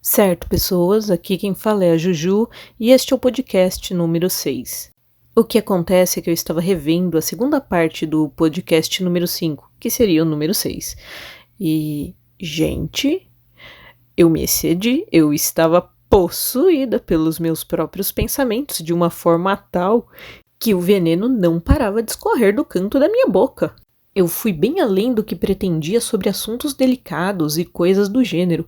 Certo, pessoas, aqui quem fala é a Juju e este é o podcast número 6. O que acontece é que eu estava revendo a segunda parte do podcast número 5, que seria o número 6. E, gente, eu me excedi, eu estava possuída pelos meus próprios pensamentos de uma forma tal que o veneno não parava de escorrer do canto da minha boca. Eu fui bem além do que pretendia sobre assuntos delicados e coisas do gênero.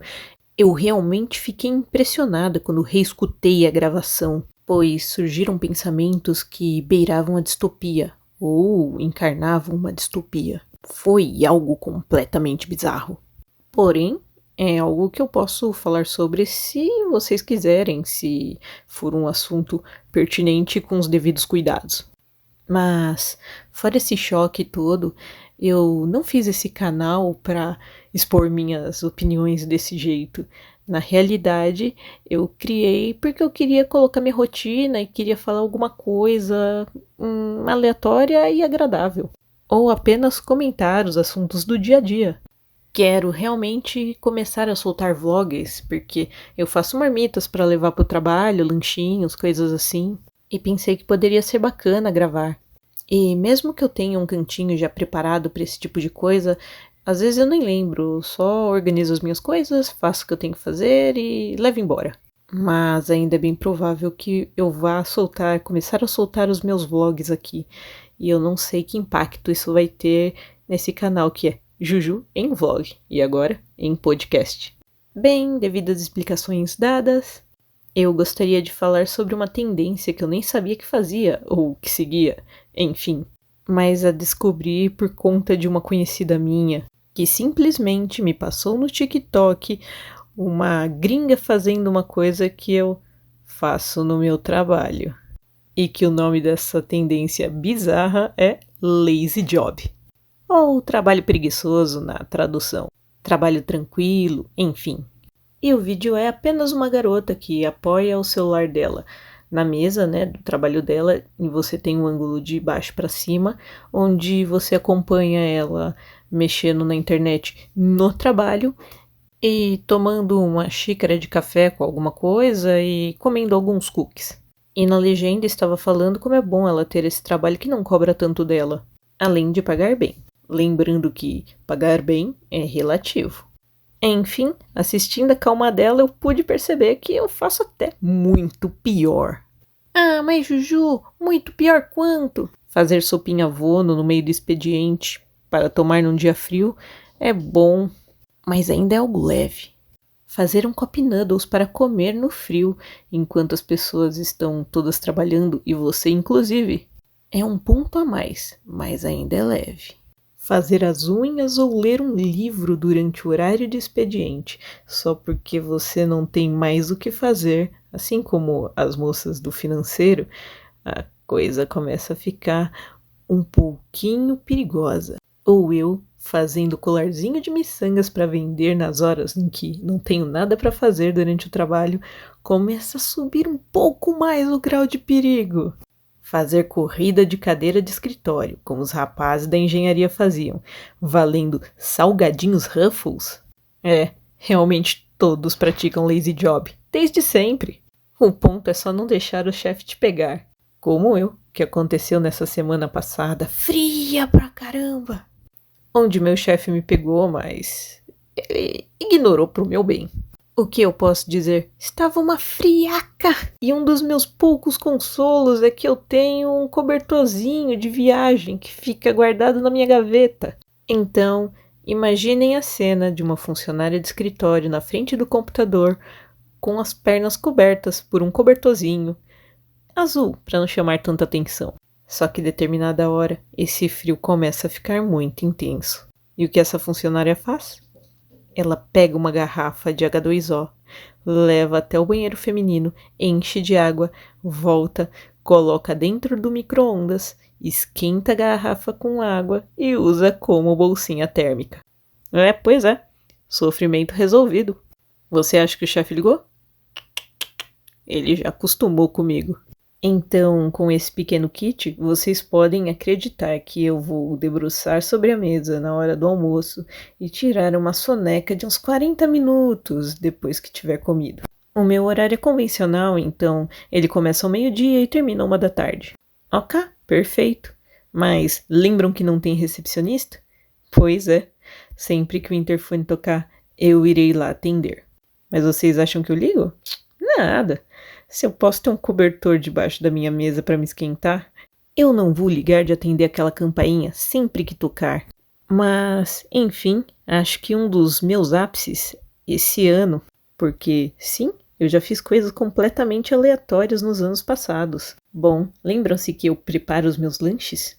Eu realmente fiquei impressionada quando reescutei a gravação, pois surgiram pensamentos que beiravam a distopia, ou encarnavam uma distopia. Foi algo completamente bizarro. Porém, é algo que eu posso falar sobre se vocês quiserem, se for um assunto pertinente com os devidos cuidados. Mas, fora esse choque todo, eu não fiz esse canal para expor minhas opiniões desse jeito. Na realidade, eu criei porque eu queria colocar minha rotina e queria falar alguma coisa aleatória e agradável. Ou apenas comentar os assuntos do dia a dia. Quero realmente começar a soltar vlogs, porque eu faço marmitas para levar para o trabalho, lanchinhos, coisas assim. E pensei que poderia ser bacana gravar. E mesmo que eu tenha um cantinho já preparado para esse tipo de coisa, às vezes eu nem lembro, só organizo as minhas coisas, faço o que eu tenho que fazer e levo embora. Mas ainda é bem provável que eu vá começar a soltar os meus vlogs aqui. E eu não sei que impacto isso vai ter nesse canal que é Juju em Vlog e agora em podcast. Bem, devido às explicações dadas, eu gostaria de falar sobre uma tendência que eu nem sabia que fazia, ou que seguia, enfim. Mas a descobri por conta de uma conhecida minha, que simplesmente me passou no TikTok uma gringa fazendo uma coisa que eu faço no meu trabalho. E que o nome dessa tendência bizarra é lazy job. Ou trabalho preguiçoso na tradução. Trabalho tranquilo, enfim. E o vídeo é apenas uma garota que apoia o celular dela na mesa, né, do trabalho dela, e você tem um ângulo de baixo para cima, onde você acompanha ela mexendo na internet no trabalho e tomando uma xícara de café com alguma coisa e comendo alguns cookies. E na legenda estava falando como é bom ela ter esse trabalho que não cobra tanto dela, além de pagar bem. Lembrando que pagar bem é relativo. Enfim, assistindo a calma dela, eu pude perceber que eu faço até muito pior. Ah, mas Juju, muito pior quanto? Fazer sopinha vono no meio do expediente para tomar num dia frio é bom, mas ainda é algo leve. Fazer um cup noodles para comer no frio enquanto as pessoas estão todas trabalhando e você inclusive é um ponto a mais, mas ainda é leve. Fazer as unhas ou ler um livro durante o horário de expediente, só porque você não tem mais o que fazer, assim como as moças do financeiro, a coisa começa a ficar um pouquinho perigosa. Ou eu fazendo colarzinho de miçangas para vender nas horas em que não tenho nada para fazer durante o trabalho, começa a subir um pouco mais o grau de perigo. Fazer corrida de cadeira de escritório, como os rapazes da engenharia faziam, valendo salgadinhos Ruffles? Realmente todos praticam lazy job, desde sempre. O ponto é só não deixar o chefe te pegar, como eu, que aconteceu nessa semana passada, fria pra caramba. Onde meu chefe me pegou, mas ele ignorou pro meu bem. O que eu posso dizer? Estava uma friaca! E um dos meus poucos consolos é que eu tenho um cobertorzinho de viagem que fica guardado na minha gaveta. Então, imaginem a cena de uma funcionária de escritório na frente do computador com as pernas cobertas por um cobertorzinho azul para não chamar tanta atenção. Só que determinada hora, esse frio começa a ficar muito intenso. E o que essa funcionária faz? Ela pega uma garrafa de H2O, leva até o banheiro feminino, enche de água, volta, coloca dentro do micro-ondas, esquenta a garrafa com água e usa como bolsinha térmica. Pois é. Sofrimento resolvido. Você acha que o chefe ligou? Ele já acostumou comigo. Então, com esse pequeno kit, vocês podem acreditar que eu vou debruçar sobre a mesa na hora do almoço e tirar uma soneca de uns 40 minutos depois que tiver comido. O meu horário é convencional, então ele começa ao meio-dia e termina 1 da tarde. Ok, perfeito. Mas lembram que não tem recepcionista? Pois é, sempre que o interfone tocar, eu irei lá atender. Mas vocês acham que eu ligo? Nada. Se eu posso ter um cobertor debaixo da minha mesa para me esquentar, eu não vou ligar de atender aquela campainha sempre que tocar. Mas, enfim, acho que um dos meus ápices esse ano, porque sim, eu já fiz coisas completamente aleatórias nos anos passados. Bom, lembram-se que eu preparo os meus lanches?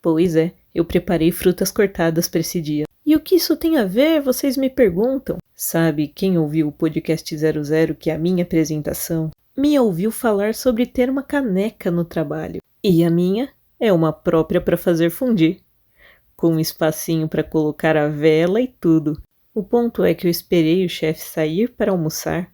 Pois é, eu preparei frutas cortadas para esse dia. E o que isso tem a ver, vocês me perguntam? Sabe, quem ouviu o podcast 00, que é a minha apresentação, me ouviu falar sobre ter uma caneca no trabalho. E a minha é uma própria para fazer fundir, com um espacinho para colocar a vela e tudo. O ponto é que eu esperei o chefe sair para almoçar,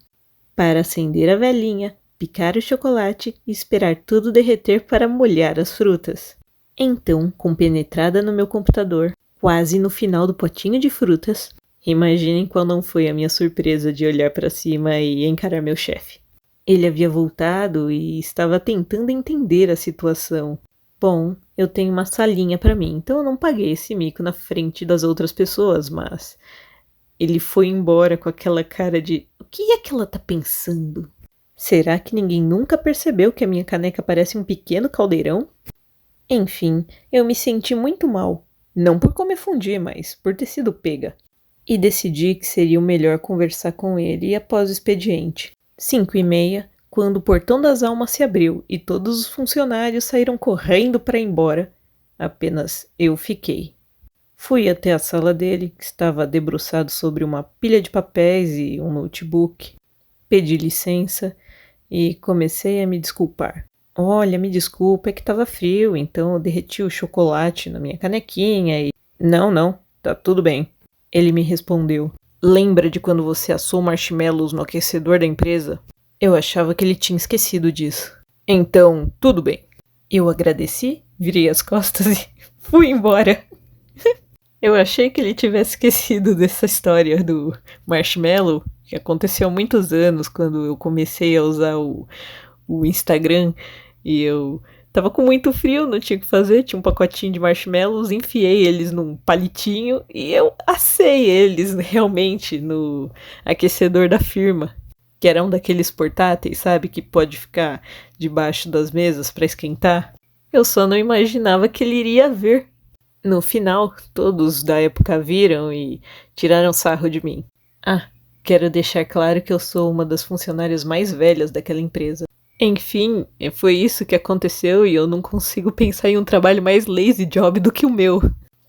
para acender a velinha, picar o chocolate e esperar tudo derreter para molhar as frutas. Então, compenetrada no meu computador, quase no final do potinho de frutas, imaginem qual não foi a minha surpresa de olhar para cima e encarar meu chefe. Ele havia voltado e estava tentando entender a situação. Bom, eu tenho uma salinha para mim, então eu não paguei esse mico na frente das outras pessoas, mas ele foi embora com aquela cara de: o que é que ela tá pensando? Será que ninguém nunca percebeu que a minha caneca parece um pequeno caldeirão? Enfim, eu me senti muito mal. Não por comer fundir, mas por ter sido pega. E decidi que seria o melhor conversar com ele após o expediente. 5h30, quando o portão das almas se abriu e todos os funcionários saíram correndo para ir embora, apenas eu fiquei. Fui até a sala dele, que estava debruçado sobre uma pilha de papéis e um notebook. Pedi licença e comecei a me desculpar. Olha, me desculpa, é que estava frio, então eu derreti o chocolate na minha canequinha e... Não, tá tudo bem. Ele me respondeu: lembra de quando você assou marshmallows no aquecedor da empresa? Eu achava que ele tinha esquecido disso. Então, tudo bem. Eu agradeci, virei as costas e fui embora. Eu achei que ele tivesse esquecido dessa história do marshmallow, que aconteceu há muitos anos, quando eu comecei a usar o Instagram, e eu tava com muito frio, não tinha o que fazer, tinha um pacotinho de marshmallows, enfiei eles num palitinho e eu assei eles realmente no aquecedor da firma, que era um daqueles portáteis, sabe, que pode ficar debaixo das mesas para esquentar. Eu só não imaginava que ele iria ver. No final, todos da época viram e tiraram sarro de mim. Quero deixar claro que eu sou uma das funcionárias mais velhas daquela empresa. Enfim, foi isso que aconteceu e eu não consigo pensar em um trabalho mais lazy job do que o meu.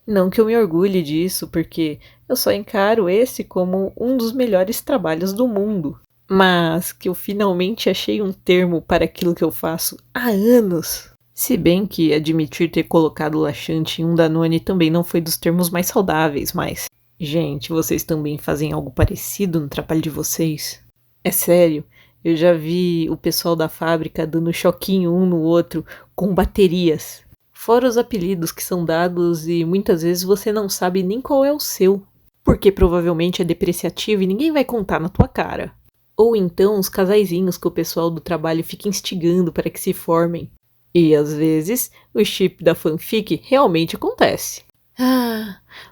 Não que eu me orgulhe disso, porque eu só encaro esse como um dos melhores trabalhos do mundo. Mas que eu finalmente achei um termo para aquilo que eu faço há anos. Se bem que admitir ter colocado laxante em um Danone também não foi dos termos mais saudáveis, mas... Gente, vocês também fazem algo parecido no trabalho de vocês? É sério, eu já vi o pessoal da fábrica dando choquinho um no outro com baterias. Fora os apelidos que são dados e muitas vezes você não sabe nem qual é o seu, porque provavelmente é depreciativo e ninguém vai contar na tua cara. Ou então os casaizinhos que o pessoal do trabalho fica instigando para que se formem. E às vezes o chip da fanfic realmente acontece.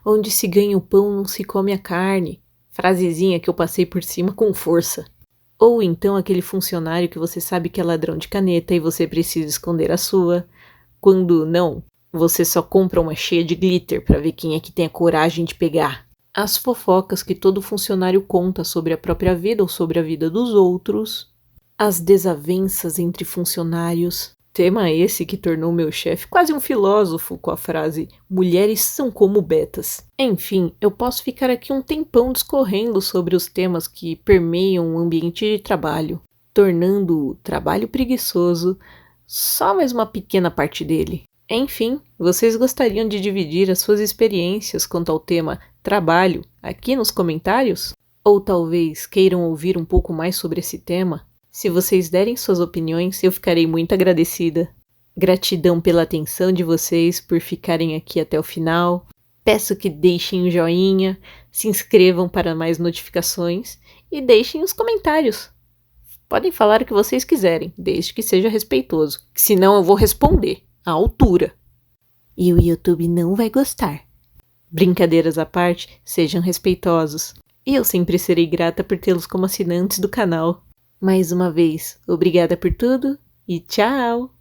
Onde se ganha o pão não se come a carne. Frasezinha que eu passei por cima com força. Ou então aquele funcionário que você sabe que é ladrão de caneta e você precisa esconder a sua. Quando não, você só compra uma cheia de glitter para ver quem é que tem a coragem de pegar. As fofocas que todo funcionário conta sobre a própria vida ou sobre a vida dos outros. As desavenças entre funcionários. Tema esse que tornou meu chefe quase um filósofo com a frase "mulheres são como betas". Enfim, eu posso ficar aqui um tempão discorrendo sobre os temas que permeiam o ambiente de trabalho, tornando o trabalho preguiçoso só mais uma pequena parte dele. Enfim, vocês gostariam de dividir as suas experiências quanto ao tema trabalho aqui nos comentários? Ou talvez queiram ouvir um pouco mais sobre esse tema? Se vocês derem suas opiniões, eu ficarei muito agradecida. Gratidão pela atenção de vocês, por ficarem aqui até o final. Peço que deixem um joinha, se inscrevam para mais notificações e deixem os comentários. Podem falar o que vocês quiserem, desde que seja respeitoso, senão eu vou responder à altura. E o YouTube não vai gostar. Brincadeiras à parte, sejam respeitosos. E eu sempre serei grata por tê-los como assinantes do canal. Mais uma vez, obrigada por tudo e tchau!